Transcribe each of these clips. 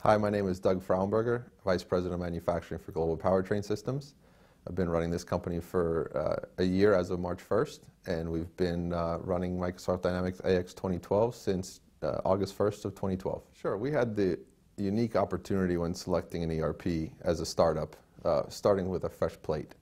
Hi, my name is Doug Frauenberger, Vice President of Manufacturing for Global Powertrain Systems. I've been running this company for a year as of March 1st, and we've been running Microsoft Dynamics AX 2012 since August 1st of 2012. Sure, we had the unique opportunity when selecting an ERP as a startup, starting with a fresh plate.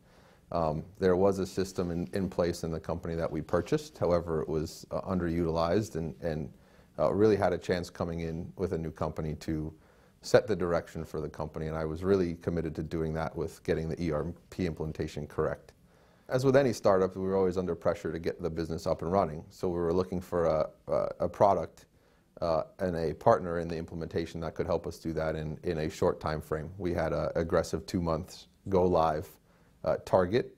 There was a system in place in the company that we purchased. However, it was underutilized and really had a chance coming in with a new company to set the direction for the company, and I was really committed to doing that with getting the ERP implementation correct. As with any startup, we were always under pressure to get the business up and running, so we were looking for a product and a partner in the implementation that could help us do that in a short time frame. We had an aggressive 2 months go live target,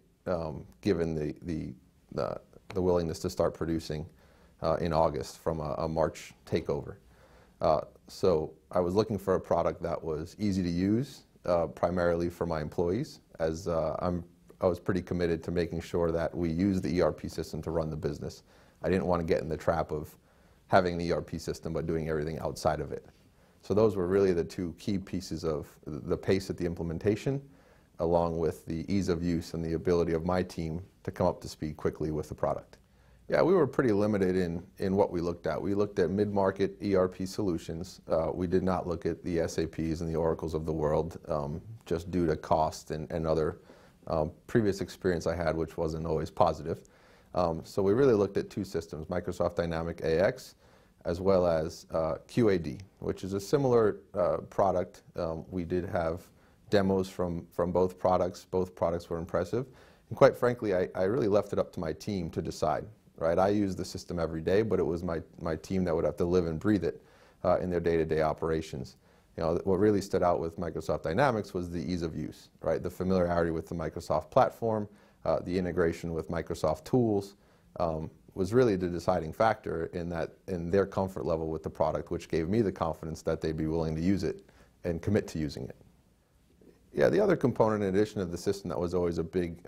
given the willingness to start producing in August from a March takeover. So I was looking for a product that was easy to use, primarily for my employees, as I was pretty committed to making sure that we use the ERP system to run the business. I didn't want to get in the trap of having the ERP system but doing everything outside of it. So those were really the two key pieces of the pace at the implementation, along with the ease of use and the ability of my team to come up to speed quickly with the product. Yeah, we were pretty limited in what we looked at. We looked at mid-market ERP solutions. We did not look at the SAPs and the Oracles of the world, just due to cost and other previous experience I had, which wasn't always positive. So we really looked at two systems, Microsoft Dynamics AX, as well as QAD, which is a similar product. We did have demos from both products. Both products were impressive. And quite frankly, I really left it up to my team to decide. Right? I use the system every day, but it was my team that would have to live and breathe it in their day-to-day operations. You know, what really stood out with Microsoft Dynamics was the ease of use, right? The familiarity with the Microsoft platform, the integration with Microsoft tools was really the deciding factor in their comfort level with the product, which gave me the confidence that they'd be willing to use it and commit to using it. Yeah, the other component in addition to the system that was always a big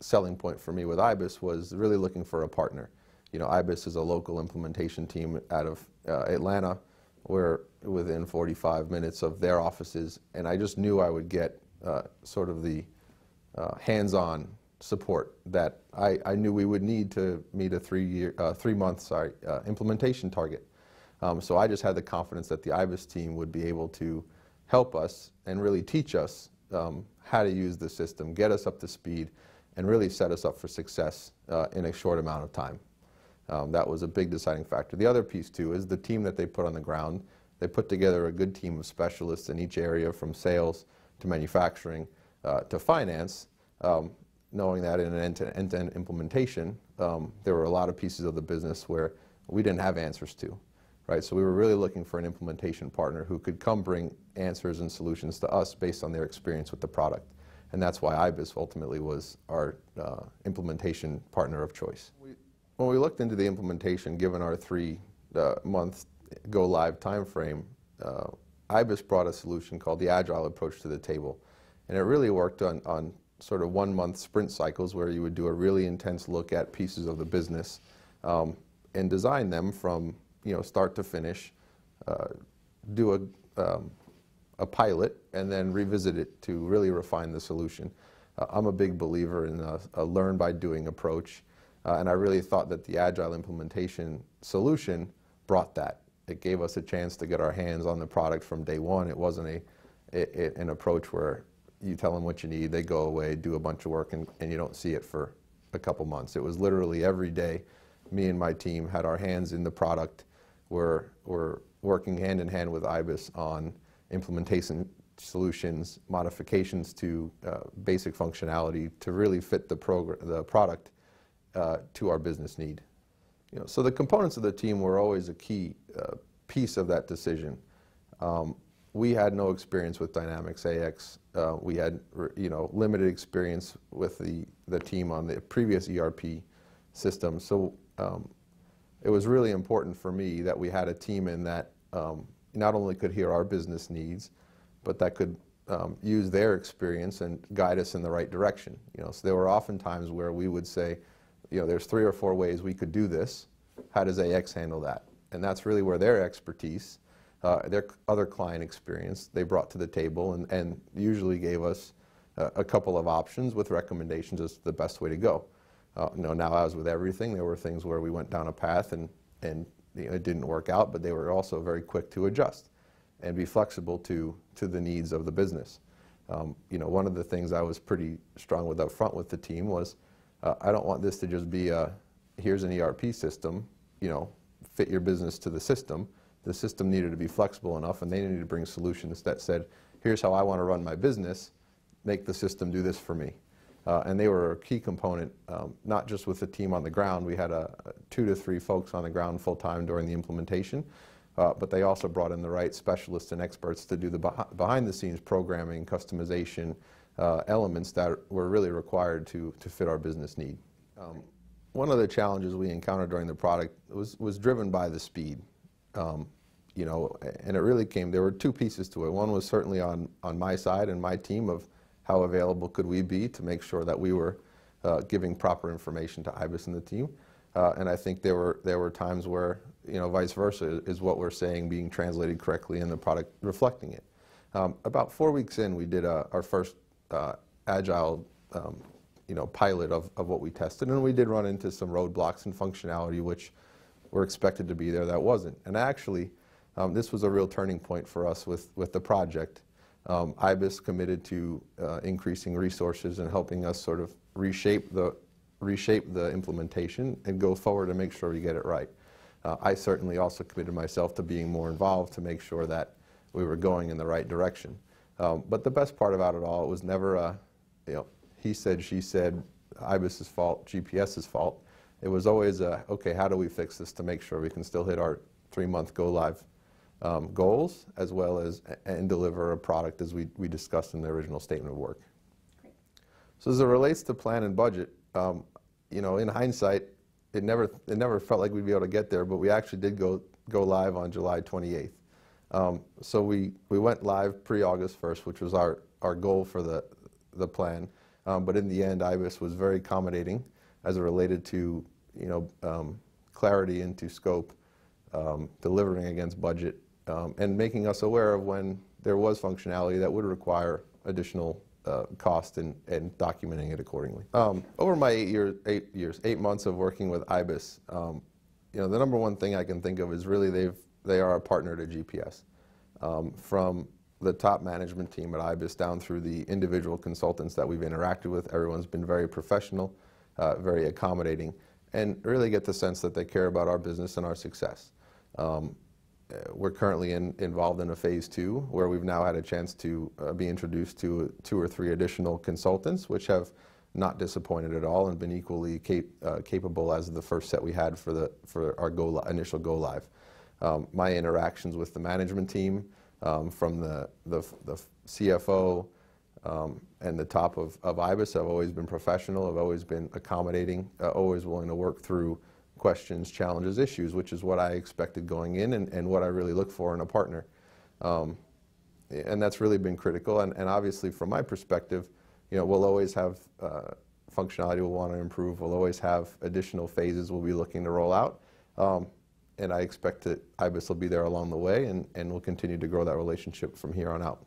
selling point for me with I.B.I.S was really looking for a partner. You know, I.B.I.S is a local implementation team out of Atlanta. We're within 45 minutes of their offices, and I just knew I would get sort of the hands-on support that I knew we would need to meet a 3 month implementation target. So I just had the confidence that the I.B.I.S team would be able to help us and really teach us how to use the system, get us up to speed, and really set us up for success in a short amount of time. That was a big deciding factor. The other piece, too, is the team that they put on the ground. They put together a good team of specialists in each area, from sales to manufacturing to finance, knowing that in an end-to-end implementation, there were a lot of pieces of the business where we didn't have answers to. Right? So we were really looking for an implementation partner who could come bring answers and solutions to us based on their experience with the product. And that's why I.B.I.S ultimately was our implementation partner of choice. When we looked into the implementation, given our 3 month go live time frame, I.B.I.S brought a solution called the Agile approach to the table. And it really worked on sort of 1 month sprint cycles where you would do a really intense look at pieces of the business and design them from start to finish, do a pilot, and then revisit it to really refine the solution. I'm a big believer in a learn-by-doing approach, and I really thought that the Agile implementation solution brought that. It gave us a chance to get our hands on the product from day one. It wasn't an approach where you tell them what you need, they go away, do a bunch of work, and you don't see it for a couple months. It was literally every day, me and my team had our hands in the product. We're working hand in hand with I.B.I.S on implementation solutions, modifications to basic functionality to really fit the product to our business need. So the components of the team were always a key piece of that decision. We had no experience with Dynamics AX. We had limited experience with the team on the previous ERP system. So it was really important for me that we had a team in that not only could hear our business needs, but that could use their experience and guide us in the right direction. So there were often times where we would say, there's 3 or 4 ways we could do this. How does AX handle that? And that's really where their expertise their other client experience they brought to the table, and usually gave us a couple of options with recommendations as to the best way to go. Now, as with everything, there were things where we went down a path and it didn't work out, but they were also very quick to adjust and be flexible to the needs of the business. One of the things I was pretty strong with up front with the team was, I don't want this to just be here's an ERP system, fit your business to the system. The system needed to be flexible enough, and they needed to bring solutions that said, here's how I want to run my business, make the system do this for me. And they were a key component, not just with the team on the ground. We had 2 to 3 folks on the ground full-time during the implementation, but they also brought in the right specialists and experts to do the behind-the-scenes programming, customization, elements that were really required to fit our business need. One of the challenges we encountered during the product was driven by the speed. And it really there were 2 pieces to it. One was certainly on my side and my team of how available could we be to make sure that we were giving proper information to I.B.I.S and the team. And I think there were times where, vice versa is what we're saying being translated correctly and the product reflecting it. About 4 weeks in, we did our first agile pilot of what we tested, and we did run into some roadblocks and functionality which were expected to be there that wasn't. And actually, this was a real turning point for us with the project. I.B.I.S committed to increasing resources and helping us sort of reshape the implementation and go forward and make sure we get it right. I certainly also committed myself to being more involved to make sure that we were going in the right direction. But the best part about it all, it was never he said, she said, I.B.I.S's fault, GPS's fault. It was always okay, how do we fix this to make sure we can still hit our 3-month go-live goals, as well as and deliver a product as we discussed in the original statement of work. Great. So as it relates to plan and budget, in hindsight, it never felt like we'd be able to get there, but we actually did go live on July 28th. So we went live pre-August 1st, which was our goal for the plan. But in the end, I.B.I.S was very accommodating as it related to clarity into scope, delivering against budget, and making us aware of when there was functionality that would require additional cost and documenting it accordingly. Over my 8 months of working with I.B.I.S, the number one thing I can think of is really they are a partner to GPS. From the top management team at I.B.I.S down through the individual consultants that we've interacted with, everyone's been very professional, very accommodating, and really get the sense that they care about our business and our success. We're currently involved in a phase 2 where we've now had a chance to be introduced to 2 or 3 additional consultants, which have not disappointed at all and been equally capable as the first set we had for our initial go live. My interactions with the management team, from the CFO and the top of I.B.I.S have always been professional, have always been accommodating, always willing to work through questions, challenges, issues, which is what I expected going in and what I really look for in a partner. And that's really been critical. And obviously, from my perspective, we'll always have functionality we'll want to improve. We'll always have additional phases we'll be looking to roll out. And I expect that I.B.I.S will be there along the way, and we'll continue to grow that relationship from here on out.